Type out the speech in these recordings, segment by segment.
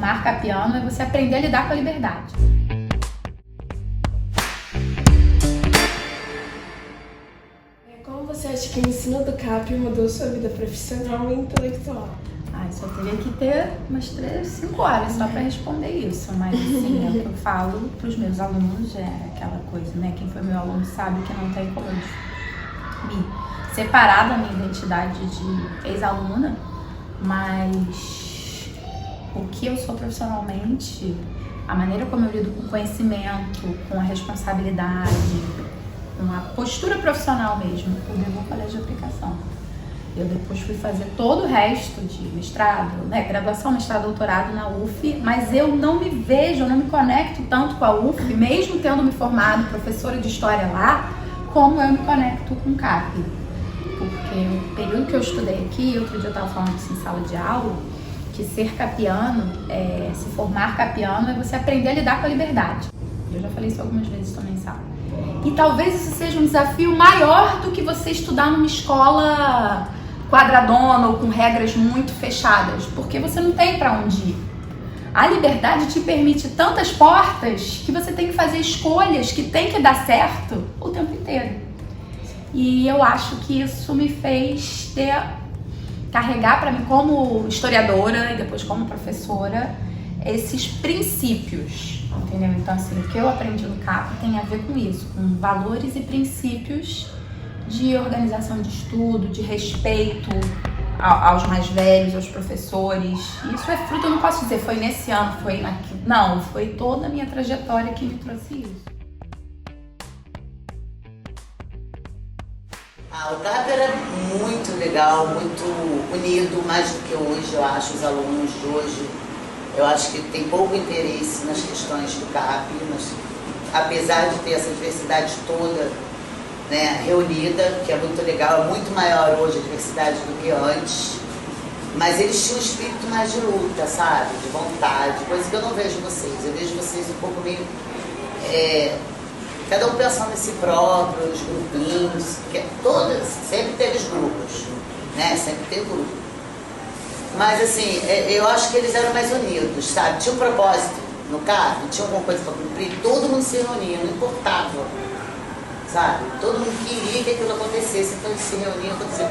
formar capiano é você aprender a lidar com a liberdade. Como você acha que o ensino do CAP mudou sua vida profissional e intelectual? Só teria que ter umas 5 horas só para responder isso, mas assim, é o que eu falo para os meus alunos, é aquela coisa, né? Quem foi meu aluno sabe que não tem como eu me separar da minha identidade de ex-aluna, mas o que eu sou profissionalmente, a maneira como eu lido com o conhecimento, com a responsabilidade, com a postura profissional mesmo, eu devo ao colégio de aplicação. Eu depois fui fazer todo o resto de mestrado, né, graduação, mestrado, doutorado na UF, mas eu não me vejo, eu não me conecto tanto com a UF, mesmo tendo me formado professora de história lá, como eu me conecto com o CAP. Porque o período que eu estudei aqui, outro dia eu estava falando isso em sala de aula, que ser capiano, se formar capiano é você aprender a lidar com a liberdade. Eu já falei isso algumas vezes também em sala. E talvez isso seja um desafio maior do que você estudar numa escola quadradona ou com regras muito fechadas, porque você não tem para onde ir. A liberdade te permite tantas portas que você tem que fazer escolhas que tem que dar certo o tempo inteiro. E eu acho que isso me fez carregar para mim como historiadora e depois como professora esses princípios, entendeu? Então assim, o que eu aprendi no CAP tem a ver com isso, com valores e princípios de organização de estudo, de respeito aos mais velhos, aos professores. Isso é fruto, eu não posso dizer, foi nesse ano, foi naquilo. Não, foi toda a minha trajetória que me trouxe isso. O CAP era muito legal, muito unido, mais do que hoje, eu acho, os alunos de hoje. Eu acho que tem pouco interesse nas questões do CAP, mas apesar de ter essa diversidade toda, né, reunida, que é muito legal, é muito maior hoje a diversidade do que antes, mas eles tinham um espírito mais de luta, sabe, de vontade, coisa que eu não vejo vocês. Eu vejo vocês um pouco meio, cada um pensando em si próprio, os grupinhos, que todas, sempre teve os grupos, né, sempre teve grupo. Mas assim, eu acho que eles eram mais unidos, sabe, tinha um propósito no CAP, tinha alguma coisa para cumprir, todo mundo se reunia, não importava. Sabe? Todo mundo queria que aquilo acontecesse, então eles se reuniam, aconteceu.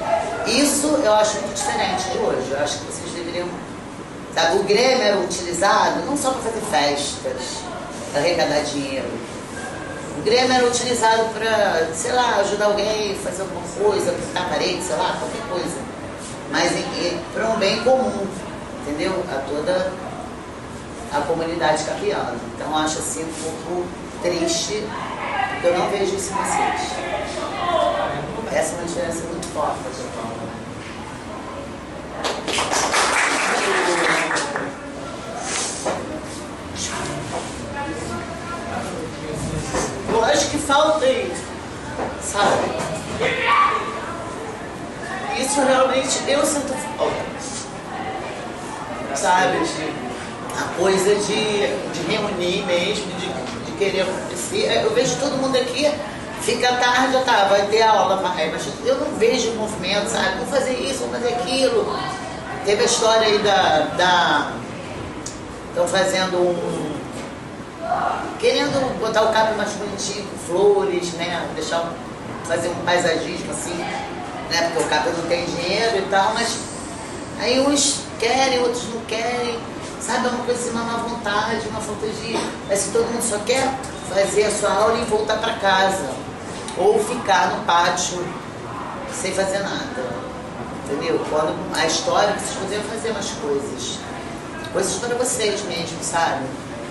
Isso eu acho muito diferente de hoje. Eu acho que vocês deveriam... Sabe? O Grêmio era utilizado não só para fazer festas, para arrecadar dinheiro. O Grêmio era utilizado para, sei lá, ajudar alguém, fazer alguma coisa, pintar a parede, sei lá, qualquer coisa. Mas para um bem comum, entendeu? A toda a comunidade capiana. Então eu acho assim um pouco triste. Eu não vejo isso em vocês. Essa é uma diferença muito forte. Eu acho que falta isso, sabe? Isso realmente eu sinto falta, sabe? A coisa de reunir mesmo, de querer acontecer. Eu vejo todo mundo aqui, fica tarde, vai ter aula, mas eu não vejo movimento, sabe? Vou fazer isso, vou fazer aquilo. Teve a história aí estão fazendo querendo botar o CAP mais bonitinho, com flores, né? Fazer um paisagismo assim, né? Porque o CAP não tem dinheiro e tal, mas aí uns querem, outros não querem. Sabe, é uma coisa assim, uma má vontade, uma falta de... Mas se todo mundo só quer fazer a sua aula e voltar para casa. Ou ficar no pátio sem fazer nada. Entendeu? Quando a história, vocês poderiam fazer umas coisas. Coisas para vocês mesmo, sabe?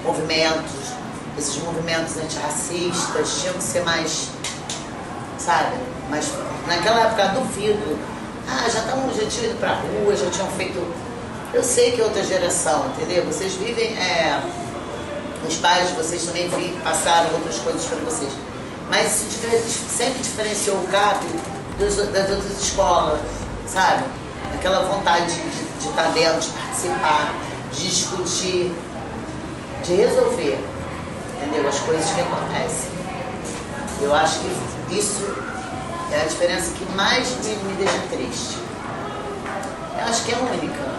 Movimentos, esses movimentos antirracistas, tinham que ser mais... Sabe? Mas naquela época, duvido. Já tinham ido para a rua, já tinham feito... Eu sei que é outra geração, entendeu? Vocês vivem, os pais de vocês também passaram outras coisas para vocês. Mas isso sempre diferenciou o CAP das outras escolas, sabe? Aquela vontade de estar dentro, de participar, de discutir, de resolver, entendeu? As coisas que acontecem. Eu acho que isso é a diferença que mais me deixa triste. Eu acho que é única.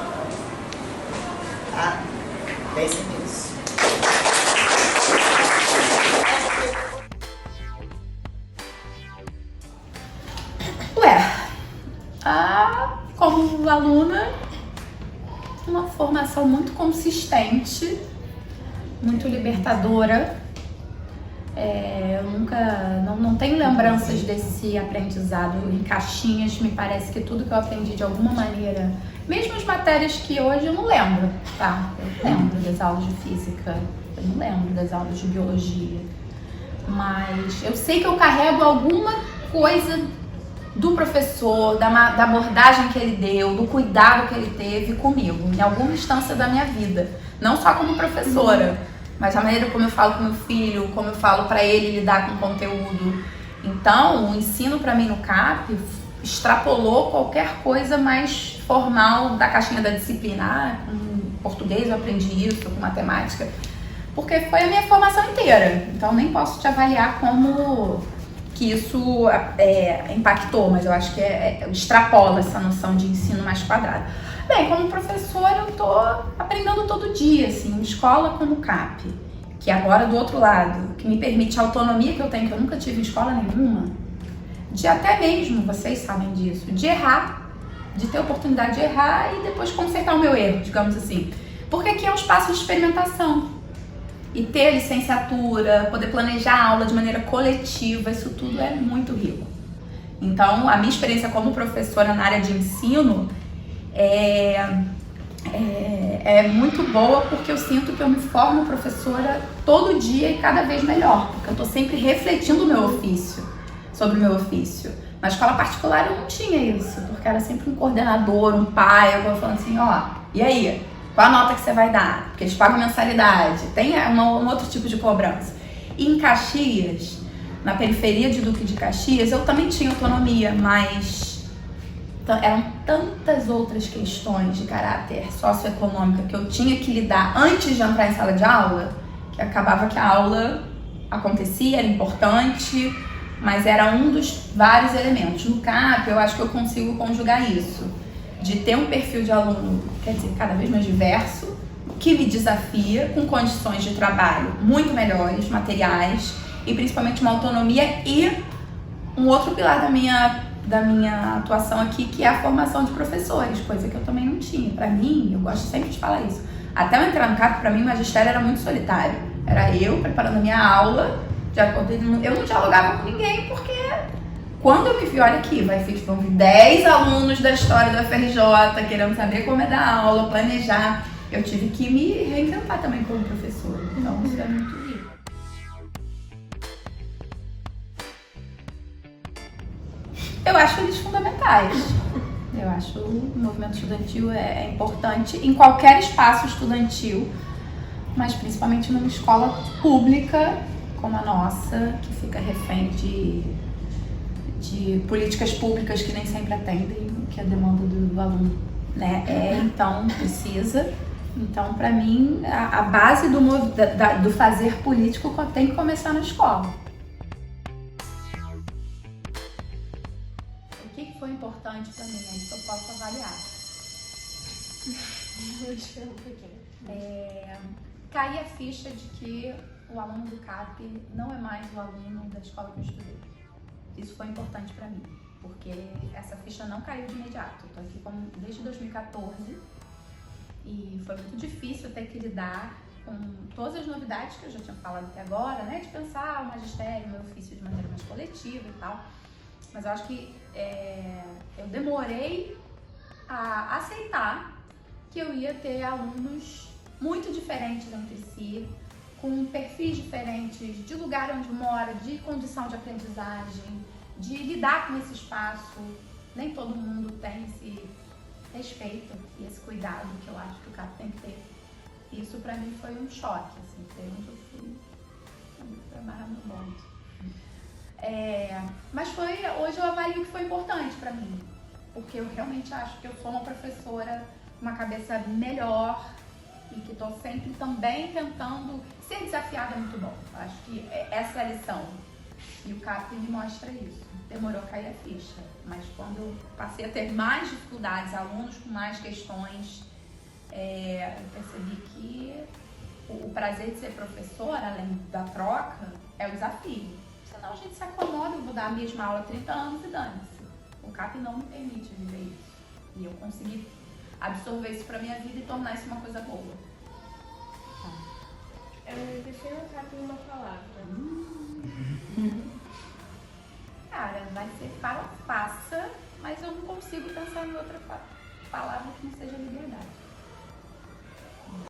Pense nisso. Como aluna, uma formação muito consistente, muito libertadora. Eu nunca, não tenho lembranças desse aprendizado em caixinhas. Me parece que tudo que eu aprendi de alguma maneira, mesmo as matérias que hoje eu não lembro, tá? Eu lembro das aulas de física, eu não lembro das aulas de biologia, mas eu sei que eu carrego alguma coisa do professor, da abordagem que ele deu, do cuidado que ele teve comigo, em alguma instância da minha vida. Não só como professora, mas a maneira como eu falo com meu filho, como eu falo para ele lidar com o conteúdo. Então, o ensino para mim no CAP extrapolou qualquer coisa mais formal da caixinha da disciplina. Com português eu aprendi isso, com matemática, porque foi a minha formação inteira. Então, nem posso te avaliar como que isso impactou, mas eu acho que extrapola essa noção de ensino mais quadrado. Bem, como professora, eu tô aprendendo todo dia, assim, escola como CAP, que agora do outro lado, que me permite a autonomia que eu tenho, que eu nunca tive em escola nenhuma, de até mesmo, vocês sabem disso, de errar, de ter a oportunidade de errar e depois consertar o meu erro, digamos assim. Porque aqui é um espaço de experimentação. E ter licenciatura, poder planejar a aula de maneira coletiva, isso tudo é muito rico. Então, a minha experiência como professora na área de ensino é muito boa, porque eu sinto que eu me formo professora todo dia e cada vez melhor, porque eu estou sempre refletindo o meu ofício, sobre o meu ofício. Na escola particular eu não tinha isso, porque era sempre um coordenador, um pai, alguém falando assim, e aí? Qual a nota que você vai dar? Porque eles pagam mensalidade, tem um outro tipo de cobrança. E em Caxias, na periferia de Duque de Caxias, eu também tinha autonomia, mas eram tantas outras questões de caráter socioeconômico que eu tinha que lidar antes de entrar em sala de aula, que acabava que a aula acontecia, era importante, mas era um dos vários elementos. No CAP, eu acho que eu consigo conjugar isso, de ter um perfil de aluno, quer dizer, cada vez mais diverso, que me desafia, com condições de trabalho muito melhores, materiais, e principalmente uma autonomia e um outro pilar da minha atuação aqui, que é a formação de professores, coisa que eu também não tinha. Para mim, eu gosto sempre de falar isso, até eu entrar no CAP, para mim o magistério era muito solitário. Era eu preparando a minha aula, eu não dialogava com ninguém, porque quando eu me vi, olha aqui, vão vir 10 alunos da história do FRJ querendo saber como é dar aula, planejar. Eu tive que me reinventar também como professora. Então, isso é muito rico. Eu acho eles fundamentais. Eu acho o movimento estudantil é importante em qualquer espaço estudantil, mas principalmente numa escola pública como a nossa, que fica refém de políticas públicas que nem sempre atendem o que é a demanda do aluno, né? Então, precisa. Então, para mim, a base do fazer político tem que começar na escola. O que foi importante para mim, aí que eu posso avaliar? Cair a ficha de que o aluno do CAP não é mais o aluno da escola que eu estudei. Isso foi importante para mim, porque essa ficha não caiu de imediato. Estou aqui desde 2014 e foi muito difícil ter que lidar com todas as novidades que eu já tinha falado até agora, né? De pensar o magistério, o meu ofício de maneira mais coletiva e tal. Mas eu acho que eu demorei a aceitar que eu ia ter alunos muito diferentes entre si, com perfis diferentes, de lugar onde mora, de condição de aprendizagem, de lidar com esse espaço. Nem todo mundo tem esse respeito e esse cuidado que eu acho que o CAP tem que ter. Isso pra mim foi um choque, assim, foi onde eu fui amarrar no bonde. Mas hoje eu avalio que foi importante pra mim, porque eu realmente acho que eu sou uma professora com uma cabeça melhor, e que estou sempre também tentando ser desafiada. É muito bom. Acho que essa é a lição. E o CAP me mostra isso. Demorou a cair a ficha, mas quando eu passei a ter mais dificuldades, alunos com mais questões, eu percebi que o prazer de ser professora, além da troca, é o desafio. Senão a gente se acomoda, eu vou dar a mesma aula há 30 anos e dane-se. O CAP não me permite viver isso. E eu consegui absorver isso pra minha vida e tornar isso uma coisa boa. Defina o CAP em uma palavra. Cara, vai ser faça, mas eu não consigo pensar em outra palavra que não seja liberdade.